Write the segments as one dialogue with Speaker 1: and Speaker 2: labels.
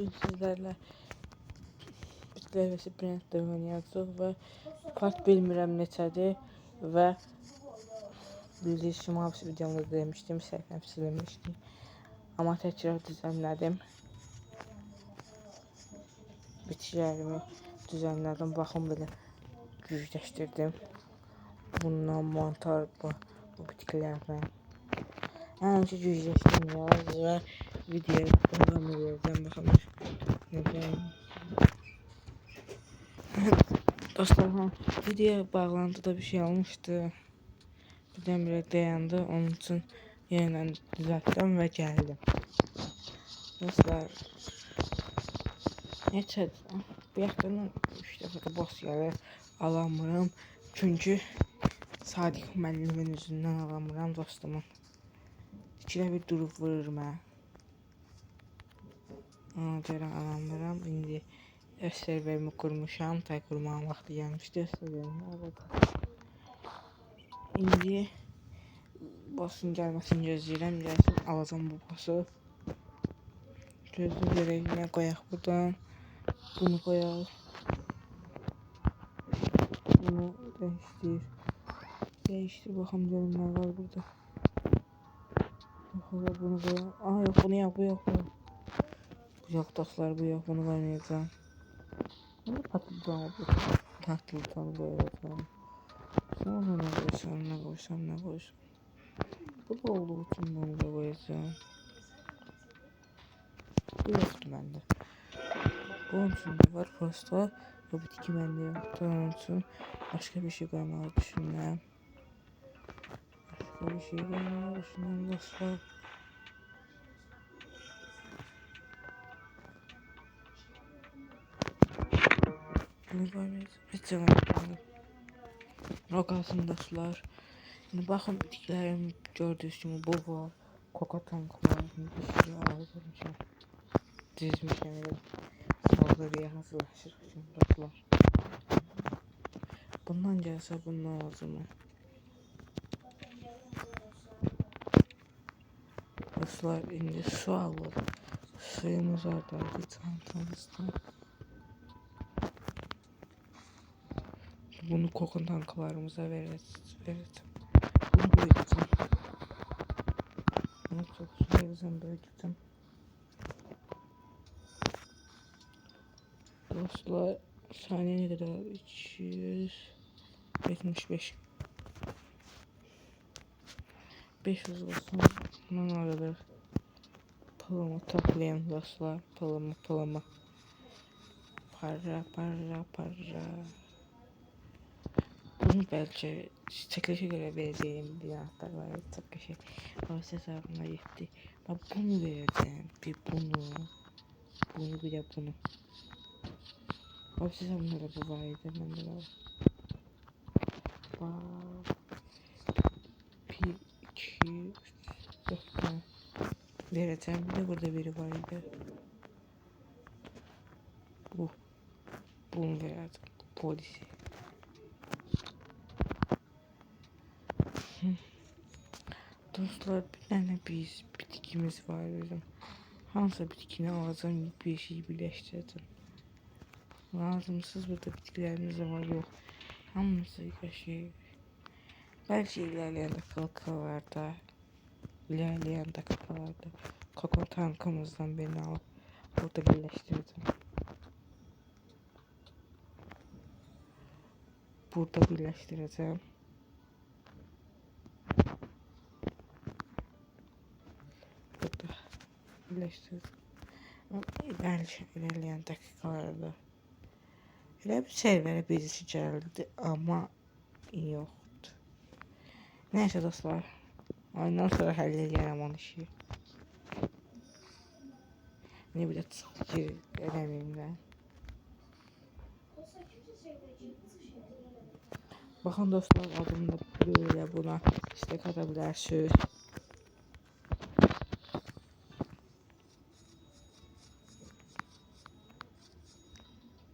Speaker 1: bugün sizlərlə bitkilərəsi brenddə oynayacaq və part bilmirəm neçədir və bildiyiniz kimi abisi videomda demişdim, səhvəm silinmişdi. Amma təkrar düzənlədim. Bitkilərimi düzənlədim, baxın belə gücləşdirdim. Bundan mantar bu bitkilərdən. Həmişə gücləşdim yaz və videoya davam edəcəm. Baxın. Dostlar, videoya bağlantıda bir şey olmuşdu. Birdən-birə dayandı. Onun üçün yeniden düzəltdim və gəldim. Dostlar, neçədir? Bu yaxdanın 3 dəfə də boss gəlir. Alamıram. Çünki Sadiq müəllimin üzündən alamıram dostumun. İkidə bir durub vurur mənə. Ona görə alamıram. İndi serverimi kurmuşam. Tay kurmağın vaxtı gəlmişdi. İndi boss'un gəlməsini gözləyirəm. Gəlsin, alacam bu boss'u. Gözlə görək, nə qoyaq buradan. Bunu qoyaq. Bunu dəyişdir. Dəyişdir, baxım görüm nə var burada. Yox, bunu qoyaq. Aa, yox, bunu yox, bu yox, bu yox. Bu yox dostlar, bu yox, bunu qoymayacağım. Bunu patlıcan qoyacağım. Sonra nə qoysam, nə qoysam, nə qoysam. Bu da olduğu üçün bunu da qoyacağım. Bu yoxdur məndə. Bunun üçün də var prosto. Bu bitki məndə yoxdur. Onun üçün başqa bir şey qoymağı düşünürəm. Başqa bir şey qoymağı düşünürəm dostlar. Bunu qoymayacağım. Roqasın dostlar. Şimdi baxın bitkilərim gördüyünüz kimi bu var. Koko tanklarını bir şey almışam. Dizmişəm elə. Saldırıya hazırlaşır şimdi dostlar. Bundan gəlsə bundan alacağım. Dostlar, indi su alır. Suyumuz oradaydı çantamızda. Bunu kokon tanklarımıza vereceğim. Bunu koyacağım. Bunu çok seveceğim, böleceğim. Dostlar, saniye ne kadar? 275. 500 olsun. Bundan aradır. Pılımı toplayayım dostlar. Pılımı. Para. Bunu belki çekilişe göre vereceğim bir anahtar var. Çok şey. Boş hesabıma gitti. Ben bunu vereceğim. Bir bunu. Bunu bir de bunu. Boş hesabımda da bu vardı. Ben de var. Bak. 1, 2, 3, 4 tane vereceğim. Bir de burada biri vardı. Bunu vereceğim. Polisi. Dostlar, bir tane bitkimiz var bizim. Hansı bitkini alacağım, bir şey birleştireceğim. Lazımsız burada bitkilerimiz var, yok. Hamısı yaşayır. Belki ilerleyen dakikalarda, koko tankımızdan birini alıp burada birleştireceğim. Burada birleştireceğim. Burada birleştireceğim. Belki ilerleyen dakikalarda. Elə bir serverə birisi gəldi, amma yoxdur. Nəysə dostlar, ondan sonra həll edərəm onu işi. Ne bir də çıxır eləməyim də. Baxın dostlar, adımda böyle buna istek ata bilərsiniz.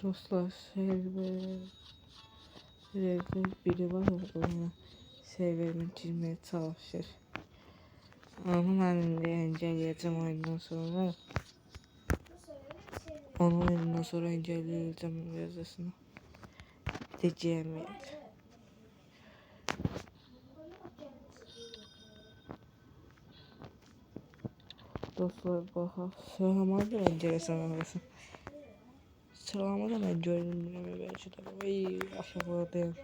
Speaker 1: Dostlar, server biri var, onu serverimin girmeye çalışır. Ama ben de engelleyeceğim oyundan sonra. Onu oyundan sonra inceleyeceğim yazısını. Gideceğim yer. Dostlar baxa. Sıralamadı da enteresan arası. Sıralamada ben gördüm bunu belki de. Vay aşağıdayım.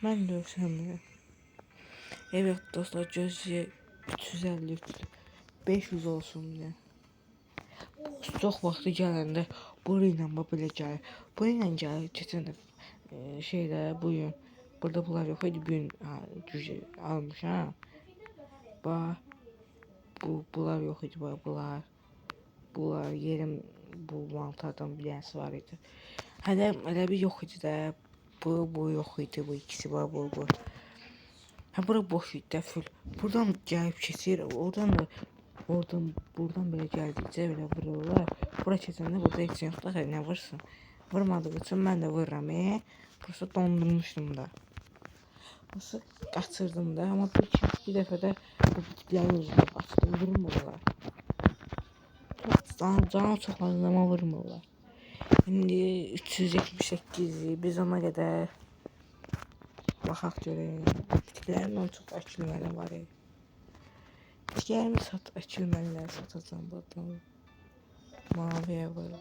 Speaker 1: Ben görsem ya. Evet dostlar gözce 350 500 olsun ya. Çok vakti gələndə burayla belə gəlir. Burayla gəlir keçən şeydə bugün burada bunlar yox idi bugün almışam. Bax bunlar yox idi bunlar yerim bu mantardan bir dənəsi var idi. Hələ bir yox idi də. Bu yox idi bu ikisi var bu. Ha bura boş idi də full. Buradan gəlib keçir. Buradan belə gəldikcə belə vururlar. Bura keçəndə burada heç yoxdur. Nə vursun? Vurmadığı üçün mən də vururam. Prosta dondurmuşdum da. Nasıl qaçırdım da. Amma bir dəfə də bu bitkilərin üzünə qaçdım. Vurmurlar. Canı çox az amma vurmurlar. İndi 378 biz ona qədər baxaq görək. Bitkilərin çox əkilməli var. Bitkilərimi əkilməliləri satacağım buradan. Maviyə var.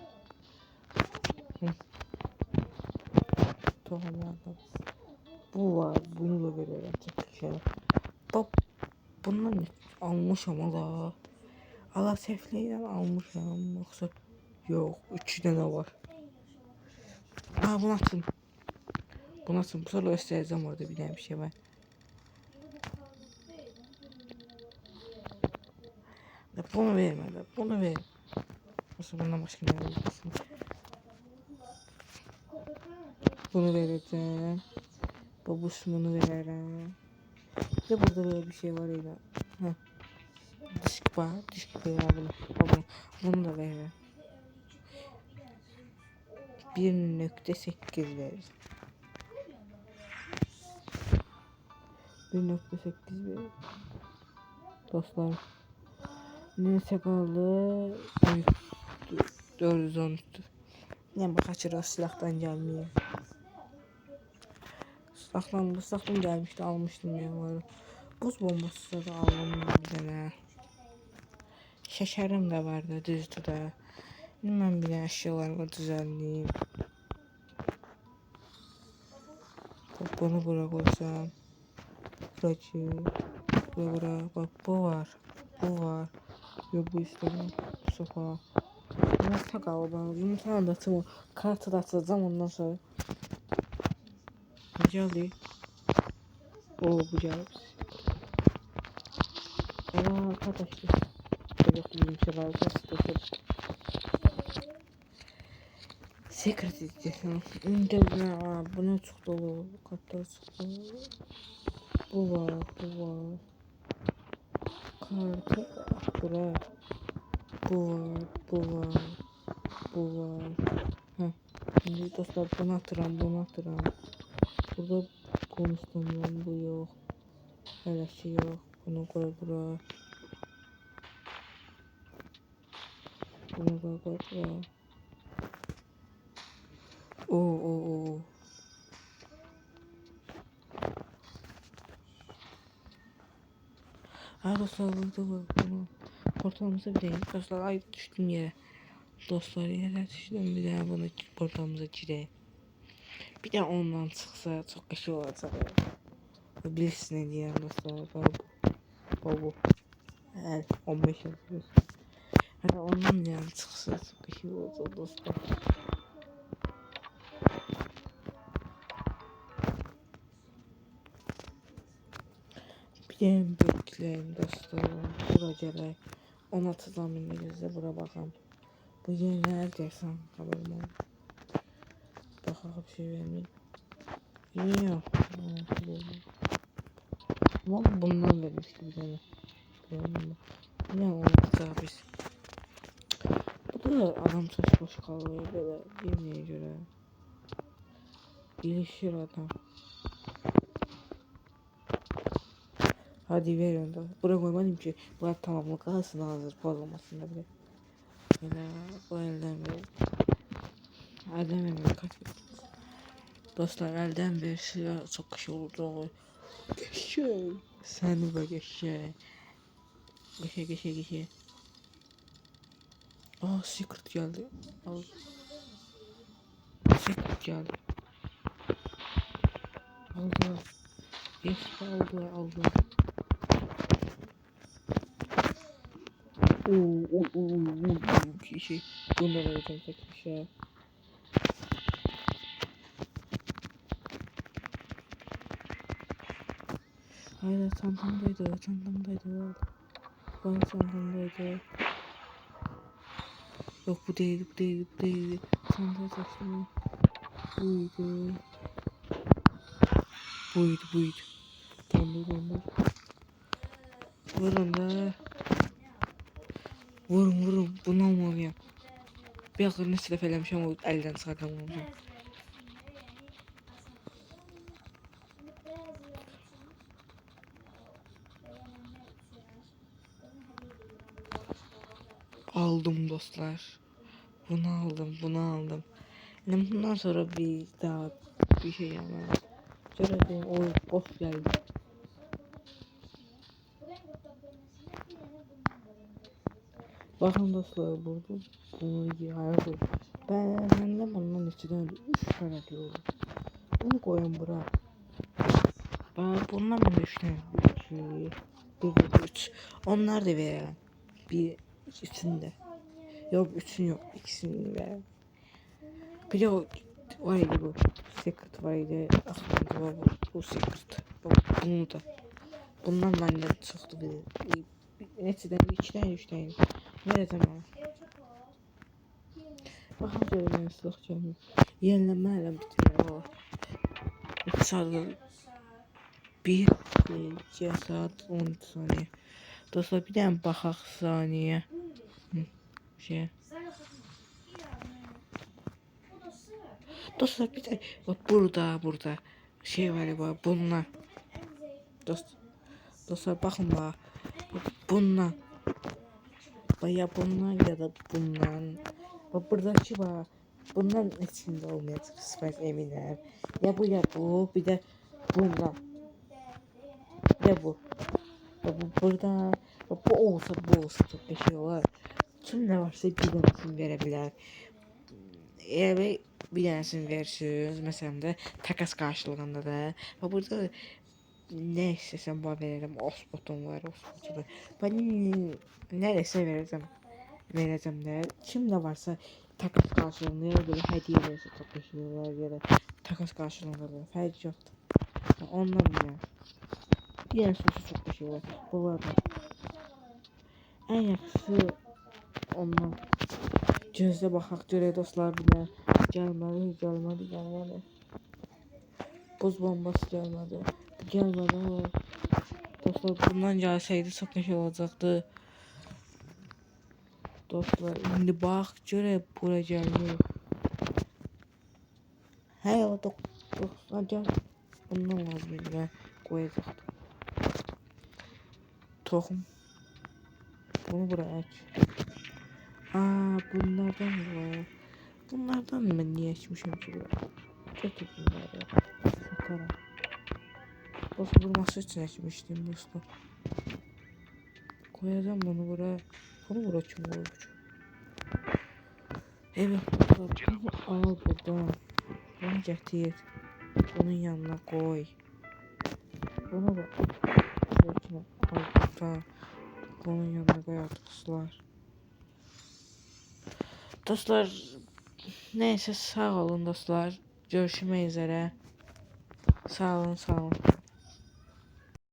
Speaker 1: Tohumlardan. Bu var. Bunu da verirəm. Çok güzel. Bundan almışam ala. Allah sefleyden almışam. Yoksa yok. 3 tane var. Bunu açın. Bunu açın. Sonra göstereceğim orada bir şey var. Bunu verme. Bunu ver. Mesela bundan başka ne verirsin? Bunu vereceğim. Babuşumunu veririm. Bir de burada böyle bir şey var ya. Disk var. Disk veririm bunu. Bunu da veririm. 1.8 verir. 1.8 verir. Dostlar. Neyse kaldı. 413. Ne bak kaçırır silahtan gelmiyor. Bu silahtan gelmişti almıştım ya. Buz bombası da aldım bir tane. Şekerim de vardı düzdü de. Bilmem bile eşyalarımı düzenleyeyim. Bunu bura koysam. Bura bak bu var. Yok bu istemem. Sofa. Yumurta kaldı. Yumurtanı da atayım. Kartı da atacağım ondan sonra. Geldi. Bu geldi. Arkadaşlar. Yok bir şey var. Secret edeceğim. Bu ne çok dolu. Kartlar çok dolu. Bu var. Kartı bura. Bu var. Şimdi dostlar bunu atıram. Burada konuştuğum bu yok. Öyle şey yok. Bunu koy bura. Bunu da koy bura. Oo. Dostlar burada var. Bunu portalımıza bir deyin. Dostlar ay düştüm yere. Dostlar yere düştüm bir daha bunu portalımıza gireyim. Bir de ondan çıksa çok kişi olacak. Bilirsin ne diyeyim dostlar. Bu. 15 yapıyoruz. Hani ondan yani çıksa çok kişi olacak dostlar. Bir de bekleyin dostlar. Bura gerek. Ona atacağım İngilizce bura bakalım. Bu yeni neredeysen haberim oldu. Bakalım bir şey vermeyeyim. Yok. Ama bundan vermişti bir tane. Ne olacak biz? Bu da adam saç boş kalıyor böyle yemeğe göre. İlişir adam. Hadi ver onu da. Bura koymadım ki. Bunlar tamamlı kalsın hazır bozulmasın da bile. Yine bu elden ver. Elden vermeyi kaç ver. Dostlar elden bir silah çok kişi oldu. Geçey. Seni böyle geçey. Geçey. Aa secret geldi. Al. Secret geldi. Aldı. Yes aldı. Kişi. Bunu da vereceğim tek bir şey. Hayır çantamdaydı. Bana çantamdaydı. Yok bu değil. Çantayı taşıdım. Buydu. Dondur. Vurun da. Vurun. Bunu almalıyım. Bir akıllı silaf eləmişəm o əldən çıxartamamışam. Aldım dostlar. Bunu aldım. Yani bundan sonra bir daha bir şey yapmam. Şöyle diyeyim, o boş geldi. Bakın dostlar burada bunu hayır. Ben de bundan içinden 3 tane diyorum. Bunu koyun bura. Bundan ben 3 tane. 3. Onlar da verelim. Bir ikisinde. Yok üçün yok. İkisini verelim. Bir de o vardı bu. Secret vardı. Aklımda var bu secret. Bunu da. Bundan benden çıktı bir. Neçədən 2 tane 3 tane. Verəcəm ona. Baxın görürəm silah gəlmir. Yenilənmə elə bitirəm o. 2 saat 1 saat 12 saniye. Dostlar bir tane baxaq saniye. Şey. Dostlar bir de bak burada şey var ya bunlar. Dostlar bakın bak. Bunlar. Ya bunlar ya da bundan. Bak buradaki bak. Bundan içinde olmayacak. Ben eminim. Ya bu bir de bundan. Ya bu. Burada bu olsa çok bir şey var. Tüm ne varsa bir tanesini verebilir. Eğer bir tanesini verirsiniz mesela da takas karşılığında da. Ve burada ne istesem bana veririm. Osbot'um var. Ben neresi vereceğim de. Kim de varsa takas karşılığında ya da hediye verirse çok bir şey var ya da takas karşılığında da fark yoktu. Ondan bile. Diğer sosu çok bir şey var. Bu arada en yaxşısı ondan gözlə baxaq görək dostlar bile gəlmədi. Buz bombası gəlmədi. Ama dostlar bundan gəlsəydi çok neşə olacaktı. Dostlar indi bax görək bura gəlmir. Hə o dostlar gəl. Bundan lazım idi və qoyacaqdım. Toxum. Bunu buraya ek. Bunlardan var. Bunlardan ben niye açmışım ki bu? Kötü bunları. Satarım. Dostum vurması için açmıştım dostum. Koyacağım bunu buraya. Bunu buraya kim koymuş? Evet dostlar bunu al buradan. Bunu getir. Bunun yanına koy. Bunu da al buradan. Bunun yanına koy dostlar. Dostlar neyse sağ olun dostlar. Görüşmek üzere. Sağ olun.